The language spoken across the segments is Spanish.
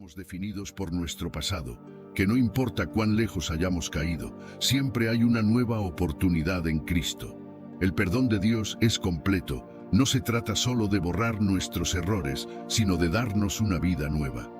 estamos definidos por nuestro pasado, que no importa cuán lejos hayamos caído, siempre hay una nueva oportunidad en Cristo. El perdón de Dios es completo, no se trata solo de borrar nuestros errores, sino de darnos una vida nueva.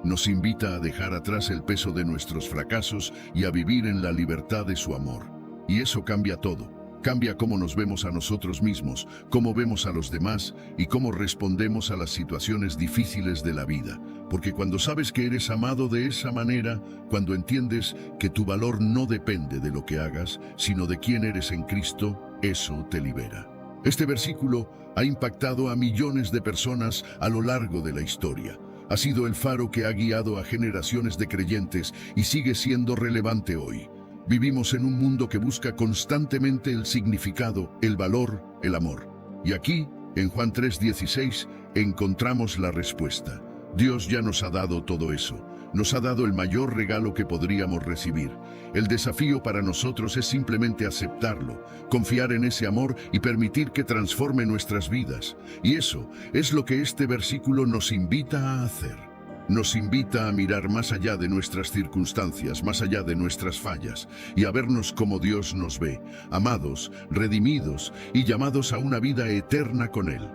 Nos invita a dejar atrás el peso de nuestros fracasos y a vivir en la libertad de su amor. Y eso cambia todo. Cambia cómo nos vemos a nosotros mismos, cómo vemos a los demás y cómo respondemos a las situaciones difíciles de la vida. Porque cuando sabes que eres amado de esa manera, cuando entiendes que tu valor no depende de lo que hagas, sino de quién eres en Cristo, eso te libera. Este versículo ha impactado a millones de personas a lo largo de la historia. Ha sido el faro que ha guiado a generaciones de creyentes y sigue siendo relevante hoy. Vivimos en un mundo que busca constantemente el significado, el valor, el amor. Y aquí, en Juan 3:16, encontramos la respuesta. Dios ya nos ha dado todo eso. Nos ha dado el mayor regalo que podríamos recibir. El desafío para nosotros es simplemente aceptarlo, confiar en ese amor y permitir que transforme nuestras vidas. Y eso es lo que este versículo nos invita a hacer. Nos invita a mirar más allá de nuestras circunstancias, más allá de nuestras fallas, y a vernos como Dios nos ve, amados, redimidos y llamados a una vida eterna con Él.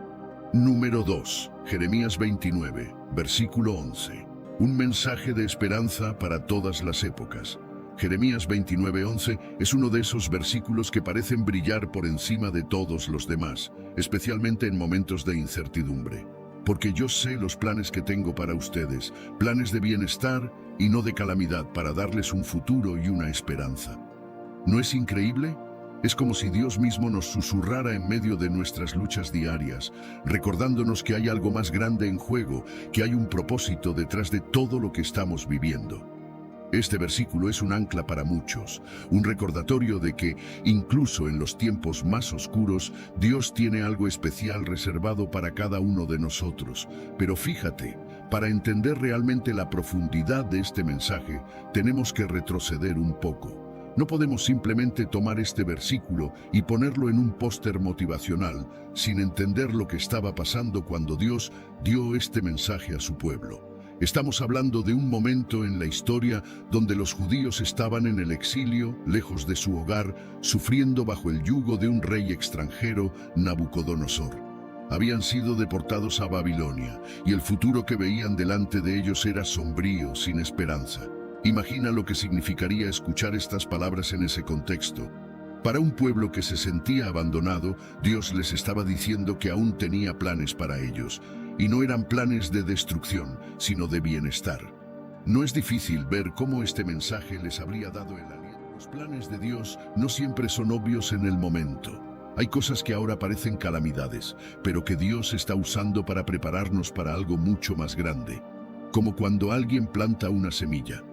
Número 2. Jeremías 29, versículo 11. Un mensaje de esperanza para todas las épocas. Jeremías 29:11 es uno de esos versículos que parecen brillar por encima de todos los demás, especialmente en momentos de incertidumbre. Porque yo sé los planes que tengo para ustedes, planes de bienestar y no de calamidad, para darles un futuro y una esperanza. ¿No es increíble? Es como si Dios mismo nos susurrara en medio de nuestras luchas diarias, recordándonos que hay algo más grande en juego, que hay un propósito detrás de todo lo que estamos viviendo. Este versículo es un ancla para muchos, un recordatorio de que, incluso en los tiempos más oscuros, Dios tiene algo especial reservado para cada uno de nosotros. Pero fíjate, para entender realmente la profundidad de este mensaje, tenemos que retroceder un poco. No podemos simplemente tomar este versículo y ponerlo en un póster motivacional, sin entender lo que estaba pasando cuando Dios dio este mensaje a su pueblo. Estamos hablando de un momento en la historia donde los judíos estaban en el exilio, lejos de su hogar, sufriendo bajo el yugo de un rey extranjero, Nabucodonosor. Habían sido deportados a Babilonia, y el futuro que veían delante de ellos era sombrío, sin esperanza. Imagina lo que significaría escuchar estas palabras en ese contexto. Para un pueblo que se sentía abandonado, Dios les estaba diciendo que aún tenía planes para ellos. Y no eran planes de destrucción, sino de bienestar. No es difícil ver cómo este mensaje les habría dado el aliento. Los planes de Dios no siempre son obvios en el momento. Hay cosas que ahora parecen calamidades, pero que Dios está usando para prepararnos para algo mucho más grande. Como cuando alguien planta una semilla.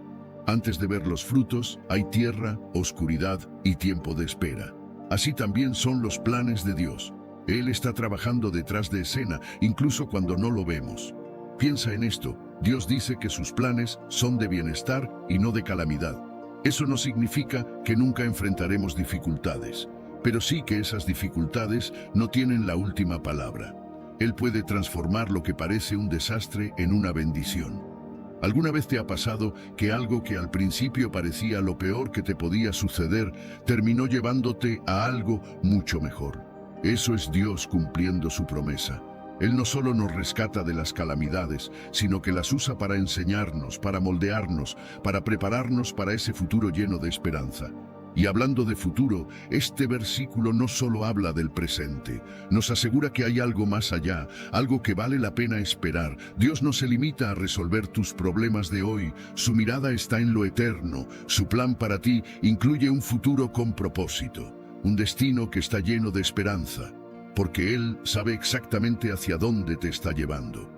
Antes de ver los frutos, hay tierra, oscuridad y tiempo de espera. Así también son los planes de Dios. Él está trabajando detrás de escena, incluso cuando no lo vemos. Piensa en esto. Dios dice que sus planes son de bienestar y no de calamidad. Eso no significa que nunca enfrentaremos dificultades, pero sí que esas dificultades no tienen la última palabra. Él puede transformar lo que parece un desastre en una bendición. ¿Alguna vez te ha pasado que algo que al principio parecía lo peor que te podía suceder terminó llevándote a algo mucho mejor? Eso es Dios cumpliendo su promesa. Él no solo nos rescata de las calamidades, sino que las usa para enseñarnos, para moldearnos, para prepararnos para ese futuro lleno de esperanza. Y hablando de futuro, este versículo no solo habla del presente, nos asegura que hay algo más allá, algo que vale la pena esperar. Dios no se limita a resolver tus problemas de hoy, su mirada está en lo eterno, su plan para ti incluye un futuro con propósito, un destino que está lleno de esperanza, porque Él sabe exactamente hacia dónde te está llevando.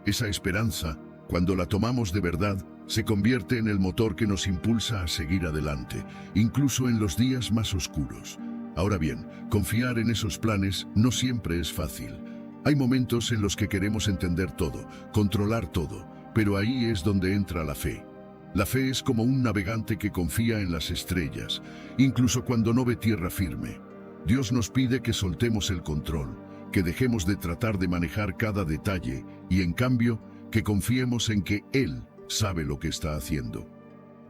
Esa esperanza, cuando la tomamos de verdad, se convierte en el motor que nos impulsa a seguir adelante, incluso en los días más oscuros. Ahora bien, confiar en esos planes no siempre es fácil. Hay momentos en los que queremos entender todo, controlar todo, pero ahí es donde entra la fe. La fe es como un navegante que confía en las estrellas, incluso cuando no ve tierra firme. Dios nos pide que soltemos el control, que dejemos de tratar de manejar cada detalle y, en cambio, que confiemos en que Él sabe lo que está haciendo.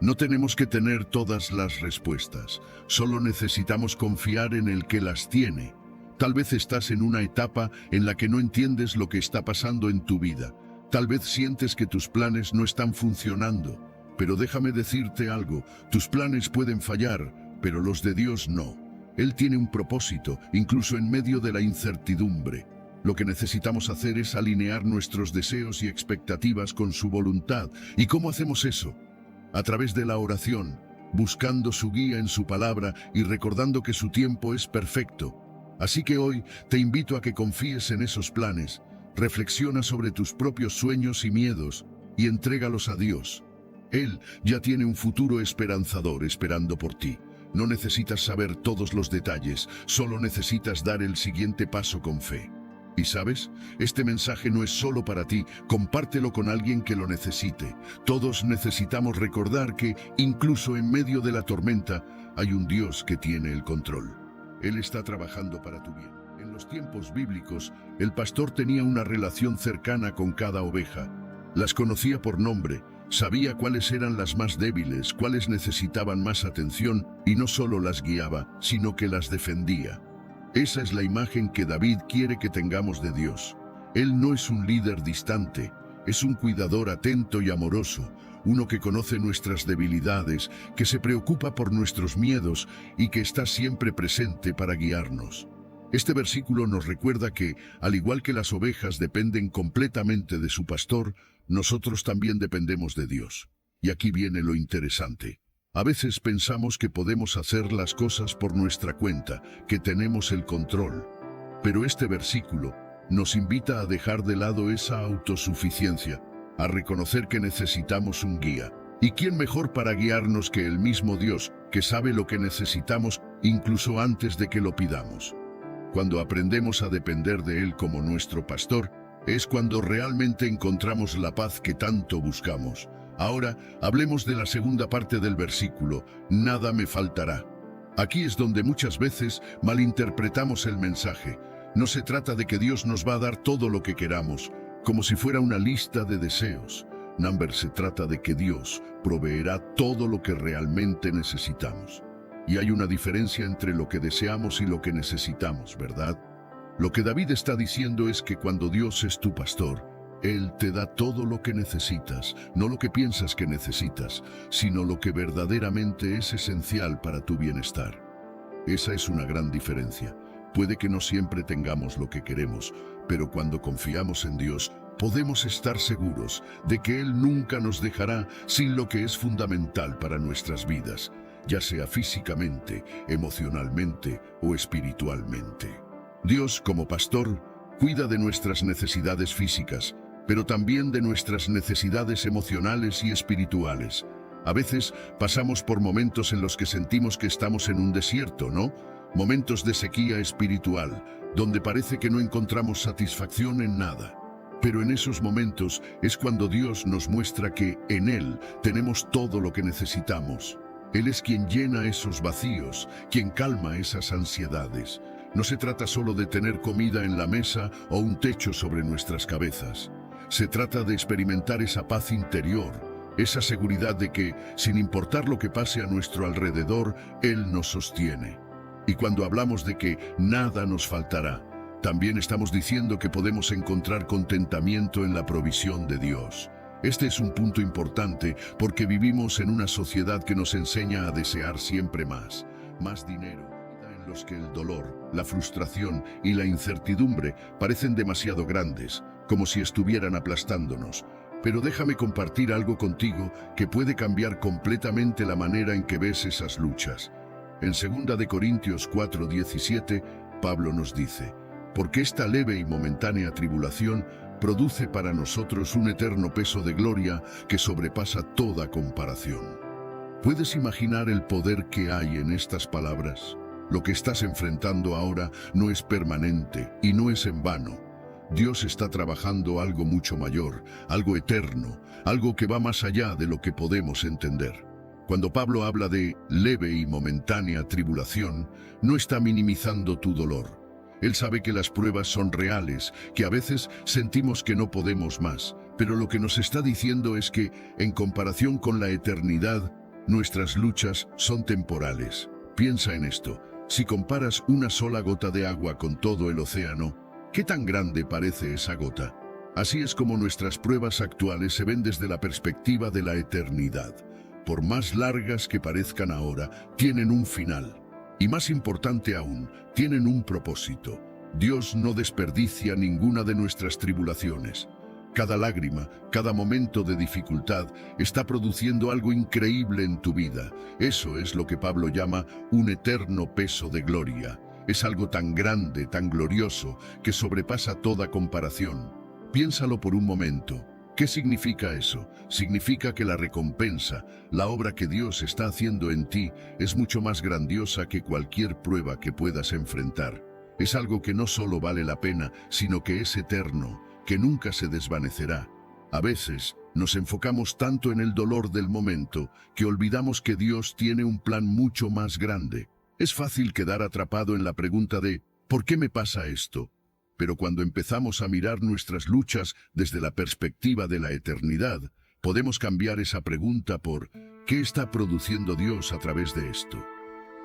No tenemos que tener todas las respuestas, solo necesitamos confiar en el que las tiene. Tal vez estás en una etapa en la que no entiendes lo que está pasando en tu vida. Tal vez sientes que tus planes no están funcionando. Pero déjame decirte algo, tus planes pueden fallar, pero los de Dios no. Él tiene un propósito, incluso en medio de la incertidumbre. Lo que necesitamos hacer es alinear nuestros deseos y expectativas con su voluntad. ¿Y cómo hacemos eso? A través de la oración, buscando su guía en su palabra y recordando que su tiempo es perfecto. Así que hoy te invito a que confíes en esos planes, reflexiona sobre tus propios sueños y miedos y entrégalos a Dios. Él ya tiene un futuro esperanzador esperando por ti. No necesitas saber todos los detalles, solo necesitas dar el siguiente paso con fe. Y sabes, este mensaje no es solo para ti, compártelo con alguien que lo necesite. Todos necesitamos recordar que, incluso en medio de la tormenta, hay un Dios que tiene el control. Él está trabajando para tu bien. En los tiempos bíblicos, el pastor tenía una relación cercana con cada oveja. Las conocía por nombre, sabía cuáles eran las más débiles, cuáles necesitaban más atención, y no solo las guiaba, sino que las defendía. Esa es la imagen que David quiere que tengamos de Dios. Él no es un líder distante, es un cuidador atento y amoroso, uno que conoce nuestras debilidades, que se preocupa por nuestros miedos y que está siempre presente para guiarnos. Este versículo nos recuerda que, al igual que las ovejas dependen completamente de su pastor, nosotros también dependemos de Dios. Y aquí viene lo interesante. A veces pensamos que podemos hacer las cosas por nuestra cuenta, que tenemos el control. Pero este versículo nos invita a dejar de lado esa autosuficiencia, a reconocer que necesitamos un guía. ¿Y quién mejor para guiarnos que el mismo Dios, que sabe lo que necesitamos incluso antes de que lo pidamos? Cuando aprendemos a depender de Él como nuestro pastor, es cuando realmente encontramos la paz que tanto buscamos. Ahora, hablemos de la segunda parte del versículo, nada me faltará. Aquí es donde muchas veces malinterpretamos el mensaje. No se trata de que Dios nos va a dar todo lo que queramos, como si fuera una lista de deseos. Se trata de que Dios proveerá todo lo que realmente necesitamos. Y hay una diferencia entre lo que deseamos y lo que necesitamos, ¿verdad? Lo que David está diciendo es que cuando Dios es tu pastor, Él te da todo lo que necesitas, no lo que piensas que necesitas, sino lo que verdaderamente es esencial para tu bienestar. Esa es una gran diferencia. Puede que no siempre tengamos lo que queremos, pero cuando confiamos en Dios, podemos estar seguros de que Él nunca nos dejará sin lo que es fundamental para nuestras vidas, ya sea físicamente, emocionalmente o espiritualmente. Dios, como pastor, cuida de nuestras necesidades físicas, pero también de nuestras necesidades emocionales y espirituales. A veces pasamos por momentos en los que sentimos que estamos en un desierto, ¿no? Momentos de sequía espiritual, donde parece que no encontramos satisfacción en nada. Pero en esos momentos es cuando Dios nos muestra que en Él tenemos todo lo que necesitamos. Él es quien llena esos vacíos, quien calma esas ansiedades. No se trata solo de tener comida en la mesa o un techo sobre nuestras cabezas. Se trata de experimentar esa paz interior, esa seguridad de que, sin importar lo que pase a nuestro alrededor, Él nos sostiene. Y cuando hablamos de que nada nos faltará, también estamos diciendo que podemos encontrar contentamiento en la provisión de Dios. Este es un punto importante porque vivimos en una sociedad que nos enseña a desear siempre más dinero, en los que el dolor, la frustración y la incertidumbre parecen demasiado grandes, como si estuvieran aplastándonos. Pero déjame compartir algo contigo que puede cambiar completamente la manera en que ves esas luchas. En 2 Corintios 4:17, Pablo nos dice: porque esta leve y momentánea tribulación produce para nosotros un eterno peso de gloria que sobrepasa toda comparación. ¿Puedes imaginar el poder que hay en estas palabras? Lo que estás enfrentando ahora no es permanente y no es en vano. Dios está trabajando algo mucho mayor, algo eterno, algo que va más allá de lo que podemos entender. Cuando Pablo habla de leve y momentánea tribulación, no está minimizando tu dolor. Él sabe que las pruebas son reales, que a veces sentimos que no podemos más, Pero lo que nos está diciendo es que, en comparación con la eternidad, nuestras luchas son temporales. Piensa en esto. Si comparas una sola gota de agua con todo el océano, ¿qué tan grande parece esa gota? Así es como nuestras pruebas actuales se ven desde la perspectiva de la eternidad. Por más largas que parezcan ahora, tienen un final. Y más importante aún, tienen un propósito. Dios no desperdicia ninguna de nuestras tribulaciones. Cada lágrima, cada momento de dificultad está produciendo algo increíble en tu vida. Eso es lo que Pablo llama un eterno peso de gloria. Es algo tan grande, tan glorioso, que sobrepasa toda comparación. Piénsalo por un momento. ¿Qué significa eso? Significa que la recompensa, la obra que Dios está haciendo en ti, es mucho más grandiosa que cualquier prueba que puedas enfrentar. Es algo que no solo vale la pena, sino que es eterno, que nunca se desvanecerá. A veces nos enfocamos tanto en el dolor del momento que olvidamos que Dios tiene un plan mucho más grande. Es fácil quedar atrapado en la pregunta de ¿por qué me pasa esto? Pero cuando empezamos a mirar nuestras luchas desde la perspectiva de la eternidad, podemos cambiar esa pregunta por ¿qué está produciendo Dios a través de esto?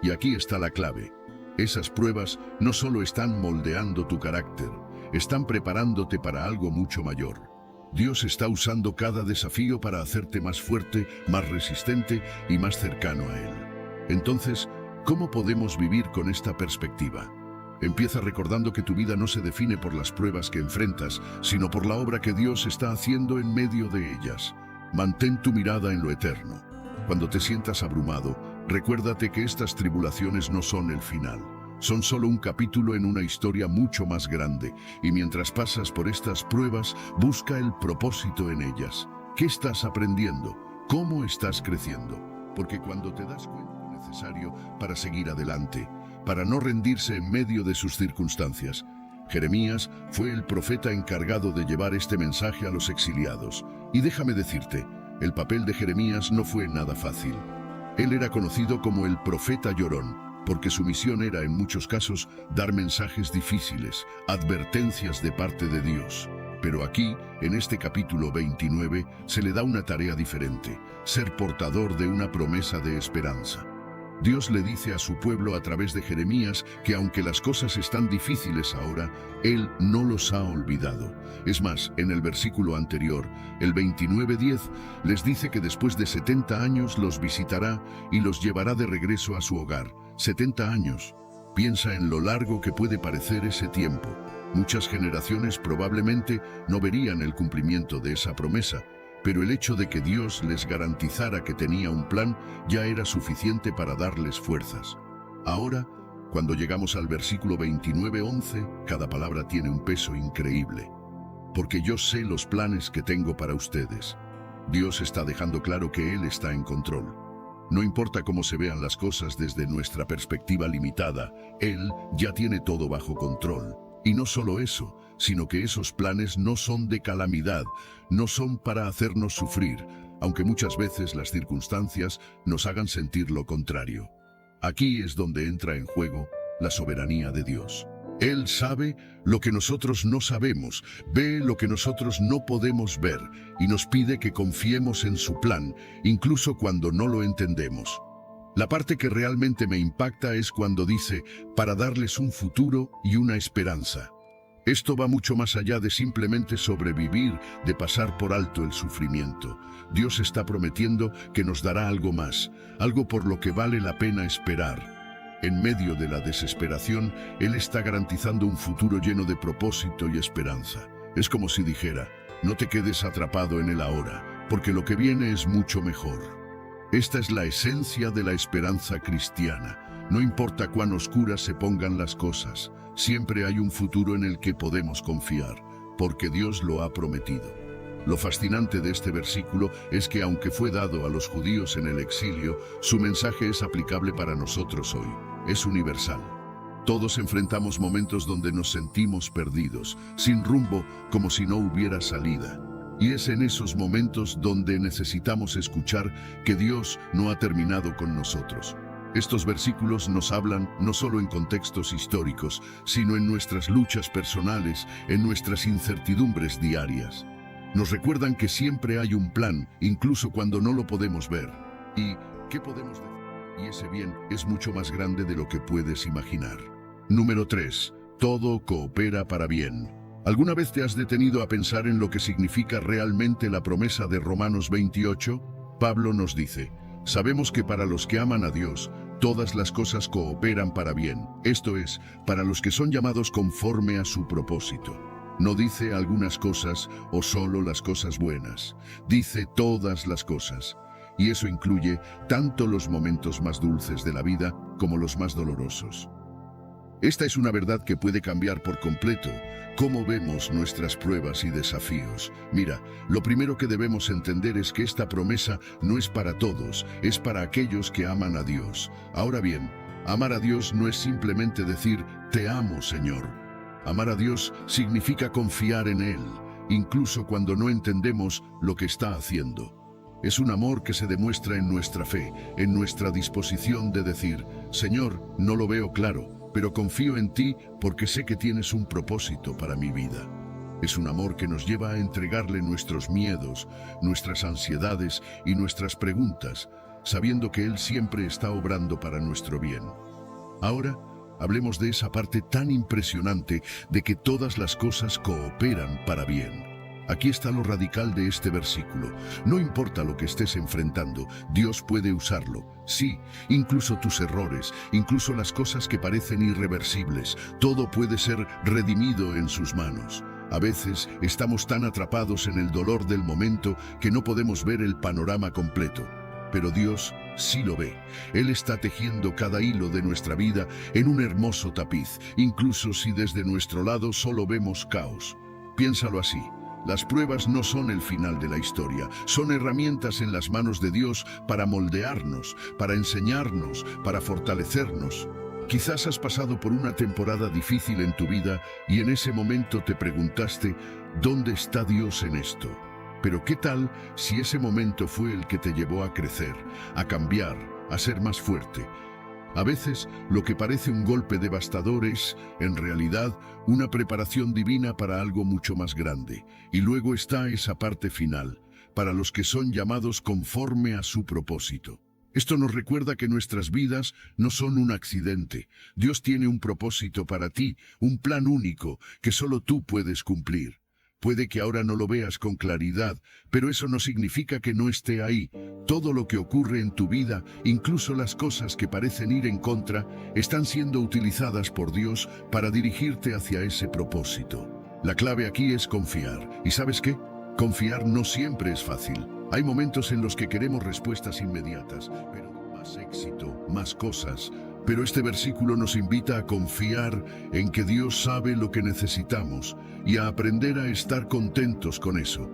Y aquí está la clave. Esas pruebas no solo están moldeando tu carácter, están preparándote para algo mucho mayor. Dios está usando cada desafío para hacerte más fuerte, más resistente y más cercano a Él. Entonces, ¿cómo podemos vivir con esta perspectiva? Empieza recordando que tu vida no se define por las pruebas que enfrentas, sino por la obra que Dios está haciendo en medio de ellas. Mantén tu mirada en lo eterno. Cuando te sientas abrumado, recuérdate que estas tribulaciones no son el final. Son solo un capítulo en una historia mucho más grande, y mientras pasas por estas pruebas, busca el propósito en ellas. ¿Qué estás aprendiendo? ¿Cómo estás creciendo? Porque cuando te das cuenta de lo necesario para seguir adelante, para no rendirse en medio de sus circunstancias, Jeremías fue el profeta encargado de llevar este mensaje a los exiliados. Y déjame decirte, el papel de Jeremías no fue nada fácil. Él era conocido como el profeta llorón, porque su misión era en muchos casos dar mensajes difíciles, advertencias de parte de Dios. Pero aquí, en este capítulo 29, se le da una tarea diferente, ser portador de una promesa de esperanza. Dios le dice a su pueblo a través de Jeremías que aunque las cosas están difíciles ahora, Él no los ha olvidado. Es más, en el versículo anterior, el 29:10, les dice que después de 70 años los visitará y los llevará de regreso a su hogar. 70 años. Piensa en lo largo que puede parecer ese tiempo. Muchas generaciones probablemente no verían el cumplimiento de esa promesa, pero el hecho de que Dios les garantizara que tenía un plan ya era suficiente para darles fuerzas. Ahora, cuando llegamos al versículo 29:11, cada palabra tiene un peso increíble. Porque yo sé los planes que tengo para ustedes. Dios está dejando claro que Él está en control. No importa cómo se vean las cosas desde nuestra perspectiva limitada, Él ya tiene todo bajo control. Y no solo eso, sino que esos planes no son de calamidad, no son para hacernos sufrir, aunque muchas veces las circunstancias nos hagan sentir lo contrario. Aquí es donde entra en juego la soberanía de Dios. Él sabe lo que nosotros no sabemos, ve lo que nosotros no podemos ver y nos pide que confiemos en su plan, incluso cuando no lo entendemos. La parte que realmente me impacta es cuando dice, para darles un futuro y una esperanza. Esto va mucho más allá de simplemente sobrevivir, de pasar por alto el sufrimiento. Dios está prometiendo que nos dará algo más, algo por lo que vale la pena esperar. En medio de la desesperación, Él está garantizando un futuro lleno de propósito y esperanza. Es como si dijera, no te quedes atrapado en el ahora, porque lo que viene es mucho mejor. Esta es la esencia de la esperanza cristiana. No importa cuán oscuras se pongan las cosas, siempre hay un futuro en el que podemos confiar, porque Dios lo ha prometido. Lo fascinante de este versículo es que aunque fue dado a los judíos en el exilio, su mensaje es aplicable para nosotros hoy. Es universal. Todos enfrentamos momentos donde nos sentimos perdidos, sin rumbo, como si no hubiera salida. Y es en esos momentos donde necesitamos escuchar que Dios no ha terminado con nosotros. Estos versículos nos hablan no solo en contextos históricos, sino en nuestras luchas personales, en nuestras incertidumbres diarias. Nos recuerdan que siempre hay un plan, incluso cuando no lo podemos ver. ¿Y qué podemos decir? Y ese bien es mucho más grande de lo que puedes imaginar. Número 3. Todo coopera para bien. ¿Alguna vez te has detenido a pensar en lo que significa realmente la promesa de Romanos 28? Pablo nos dice: sabemos que para los que aman a Dios, todas las cosas cooperan para bien, esto es, para los que son llamados conforme a su propósito. No dice algunas cosas o solo las cosas buenas, dice todas las cosas. Y eso incluye tanto los momentos más dulces de la vida como los más dolorosos. Esta es una verdad que puede cambiar por completo cómo vemos nuestras pruebas y desafíos. Mira, lo primero que debemos entender es que esta promesa no es para todos, es para aquellos que aman a Dios. Ahora bien, amar a Dios no es simplemente decir, te amo, Señor. Amar a Dios significa confiar en Él, incluso cuando no entendemos lo que está haciendo. Es un amor que se demuestra en nuestra fe, en nuestra disposición de decir, Señor, no lo veo claro, pero confío en ti porque sé que tienes un propósito para mi vida. Es un amor que nos lleva a entregarle nuestros miedos, nuestras ansiedades y nuestras preguntas, sabiendo que Él siempre está obrando para nuestro bien. Ahora, hablemos de esa parte tan impresionante de que todas las cosas cooperan para bien. Aquí está lo radical de este versículo. No importa lo que estés enfrentando, Dios puede usarlo. Sí, incluso tus errores, incluso las cosas que parecen irreversibles, todo puede ser redimido en sus manos. A veces estamos tan atrapados en el dolor del momento que no podemos ver el panorama completo. Pero Dios sí lo ve. Él está tejiendo cada hilo de nuestra vida en un hermoso tapiz, incluso si desde nuestro lado solo vemos caos. Piénsalo así. Las pruebas no son el final de la historia, son herramientas en las manos de Dios para moldearnos, para enseñarnos, para fortalecernos. Quizás has pasado por una temporada difícil en tu vida y en ese momento te preguntaste, ¿dónde está Dios en esto? Pero ¿qué tal si ese momento fue el que te llevó a crecer, a cambiar, a ser más fuerte? A veces, lo que parece un golpe devastador es, en realidad, una preparación divina para algo mucho más grande. Y luego está esa parte final, para los que son llamados conforme a su propósito. Esto nos recuerda que nuestras vidas no son un accidente. Dios tiene un propósito para ti, un plan único que solo tú puedes cumplir. Puede que ahora no lo veas con claridad, pero eso no significa que no esté ahí. Todo lo que ocurre en tu vida, incluso las cosas que parecen ir en contra, están siendo utilizadas por Dios para dirigirte hacia ese propósito. La clave aquí es confiar. ¿Y sabes qué? Confiar no siempre es fácil. Hay momentos en los que queremos respuestas inmediatas, pero más éxito, más cosas. Pero este versículo nos invita a confiar en que Dios sabe lo que necesitamos y a aprender a estar contentos con eso.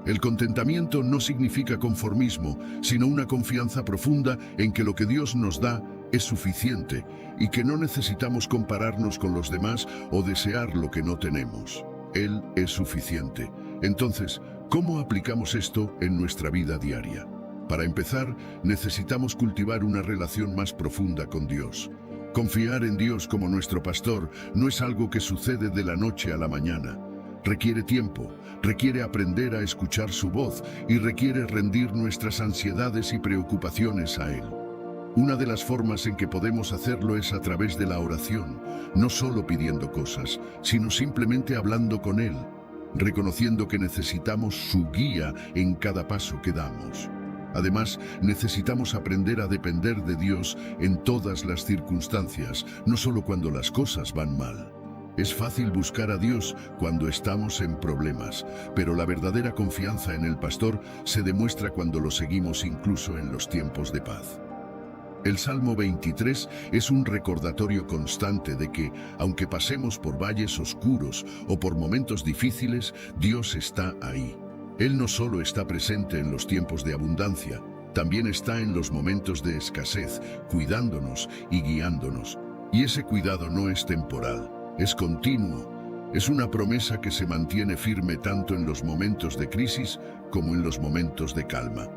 El contentamiento no significa conformismo, sino una confianza profunda en que lo que Dios nos da es suficiente y que no necesitamos compararnos con los demás o desear lo que no tenemos. Él es suficiente. Entonces, ¿cómo aplicamos esto en nuestra vida diaria? Para empezar, necesitamos cultivar una relación más profunda con Dios. Confiar en Dios como nuestro pastor no es algo que sucede de la noche a la mañana. Requiere tiempo, requiere aprender a escuchar su voz y requiere rendir nuestras ansiedades y preocupaciones a Él. Una de las formas en que podemos hacerlo es a través de la oración, no solo pidiendo cosas, sino simplemente hablando con Él, reconociendo que necesitamos su guía en cada paso que damos. Además, necesitamos aprender a depender de Dios en todas las circunstancias, no solo cuando las cosas van mal. Es fácil buscar a Dios cuando estamos en problemas, pero la verdadera confianza en el pastor se demuestra cuando lo seguimos incluso en los tiempos de paz. El Salmo 23 es un recordatorio constante de que, aunque pasemos por valles oscuros o por momentos difíciles, Dios está ahí. Él no solo está presente en los tiempos de abundancia, también está en los momentos de escasez, cuidándonos y guiándonos. Y ese cuidado no es temporal, es continuo. Es una promesa que se mantiene firme tanto en los momentos de crisis como en los momentos de calma.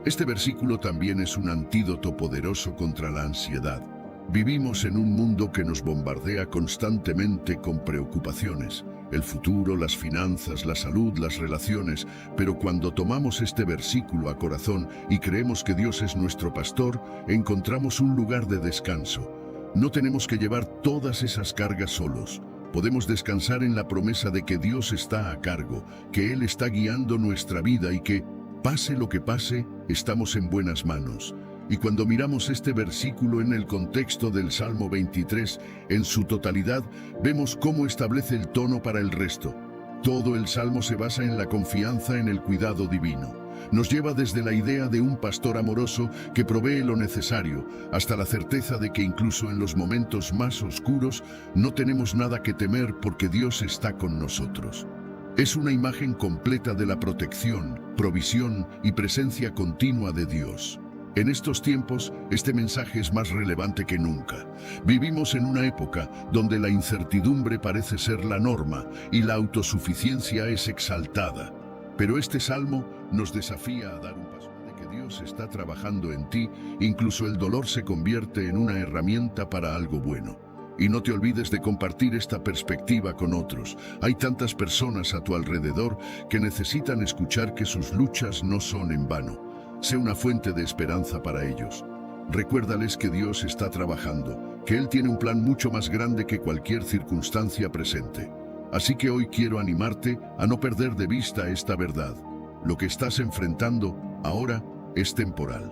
Este versículo también es un antídoto poderoso contra la ansiedad. Vivimos en un mundo que nos bombardea constantemente con preocupaciones. el futuro, las finanzas, la salud, las relaciones, pero cuando tomamos este versículo a corazón y creemos que Dios es nuestro pastor, encontramos un lugar de descanso. No tenemos que llevar todas esas cargas solos. Podemos descansar en la promesa de que Dios está a cargo, que Él está guiando nuestra vida y que, pase lo que pase, estamos en buenas manos. Y cuando miramos este versículo en el contexto del Salmo 23, en su totalidad, vemos cómo establece el tono para el resto. Todo el Salmo se basa en la confianza en el cuidado divino. Nos lleva desde la idea de un pastor amoroso que provee lo necesario, hasta la certeza de que incluso en los momentos más oscuros no tenemos nada que temer porque Dios está con nosotros. Es una imagen completa de la protección, provisión y presencia continua de Dios. En estos tiempos, este mensaje es más relevante que nunca. Vivimos en una época donde la incertidumbre parece ser la norma y la autosuficiencia es exaltada. Pero este salmo nos desafía a dar un paso de que Dios está trabajando en ti, incluso el dolor se convierte en una herramienta para algo bueno. Y no te olvides de compartir esta perspectiva con otros. Hay tantas personas a tu alrededor que necesitan escuchar que sus luchas no son en vano. Sé una fuente de esperanza para ellos. Recuérdales que Dios está trabajando, que Él tiene un plan mucho más grande que cualquier circunstancia presente. Así que hoy quiero animarte a no perder de vista esta verdad. Lo que estás enfrentando ahora es temporal,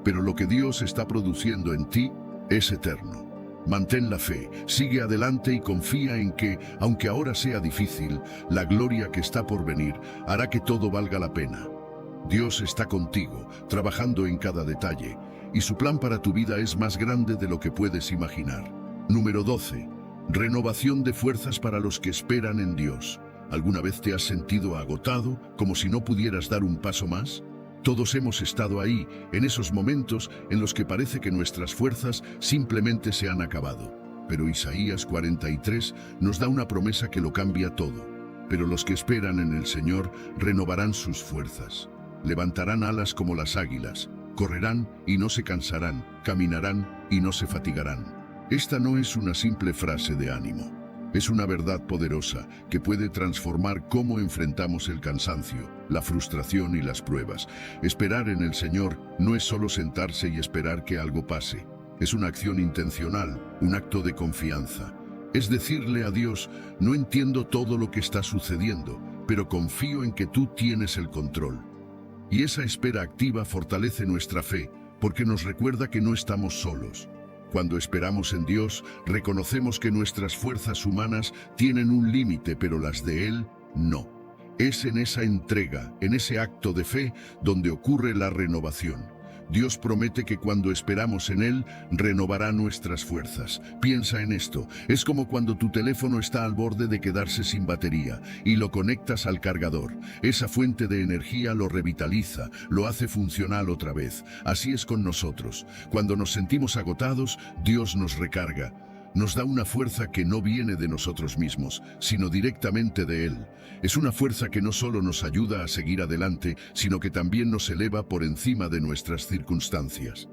pero lo que Dios está produciendo en ti es eterno. Mantén la fe, sigue adelante y confía en que, aunque ahora sea difícil, la gloria que está por venir hará que todo valga la pena. Dios está contigo, trabajando en cada detalle, y su plan para tu vida es más grande de lo que puedes imaginar. Número 12. Renovación de fuerzas para los que esperan en Dios. ¿Alguna vez te has sentido agotado, como si no pudieras dar un paso más? Todos hemos estado ahí, en esos momentos en los que parece que nuestras fuerzas simplemente se han acabado. Pero Isaías 43 nos da una promesa que lo cambia todo. Pero los que esperan en el Señor renovarán sus fuerzas. Levantarán alas como las águilas, correrán y no se cansarán, caminarán y no se fatigarán. Esta no es una simple frase de ánimo. Es una verdad poderosa que puede transformar cómo enfrentamos el cansancio, la frustración y las pruebas. Esperar en el Señor no es solo sentarse y esperar que algo pase. Es una acción intencional, un acto de confianza. Es decirle a Dios, no entiendo todo lo que está sucediendo, pero confío en que tú tienes el control. Y esa espera activa fortalece nuestra fe, porque nos recuerda que no estamos solos. Cuando esperamos en Dios, reconocemos que nuestras fuerzas humanas tienen un límite, pero las de Él no. Es en esa entrega, en ese acto de fe, donde ocurre la renovación. Dios promete que cuando esperamos en Él, renovará nuestras fuerzas. Piensa en esto, es como cuando tu teléfono está al borde de quedarse sin batería y lo conectas al cargador. Esa fuente de energía lo revitaliza, lo hace funcional otra vez. Así es con nosotros. Cuando nos sentimos agotados, Dios nos recarga. Nos da una fuerza que no viene de nosotros mismos, sino directamente de Él. Es una fuerza que no solo nos ayuda a seguir adelante, sino que también nos eleva por encima de nuestras circunstancias.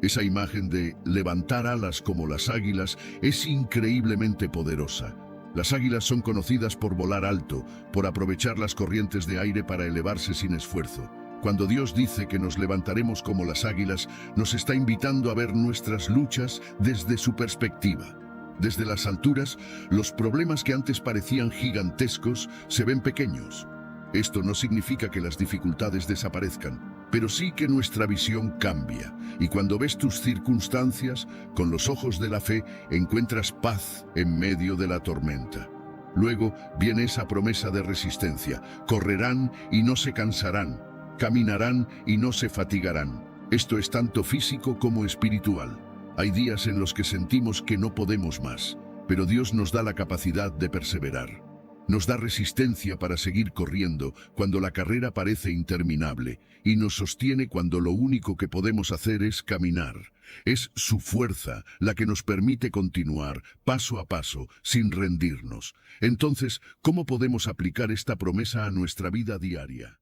Esa imagen de levantar alas como las águilas es increíblemente poderosa. Las águilas son conocidas por volar alto, por aprovechar las corrientes de aire para elevarse sin esfuerzo. Cuando Dios dice que nos levantaremos como las águilas, nos está invitando a ver nuestras luchas desde su perspectiva. Desde las alturas, los problemas que antes parecían gigantescos se ven pequeños. Esto no significa que las dificultades desaparezcan, pero sí que nuestra visión cambia. Y cuando ves tus circunstancias, con los ojos de la fe, encuentras paz en medio de la tormenta. Luego viene esa promesa de resistencia. Correrán y no se cansarán. Caminarán y no se fatigarán. Esto es tanto físico como espiritual. Hay días en los que sentimos que no podemos más, pero Dios nos da la capacidad de perseverar. Nos da resistencia para seguir corriendo cuando la carrera parece interminable y nos sostiene cuando lo único que podemos hacer es caminar. Es su fuerza la que nos permite continuar paso a paso sin rendirnos. Entonces, ¿cómo podemos aplicar esta promesa a nuestra vida diaria?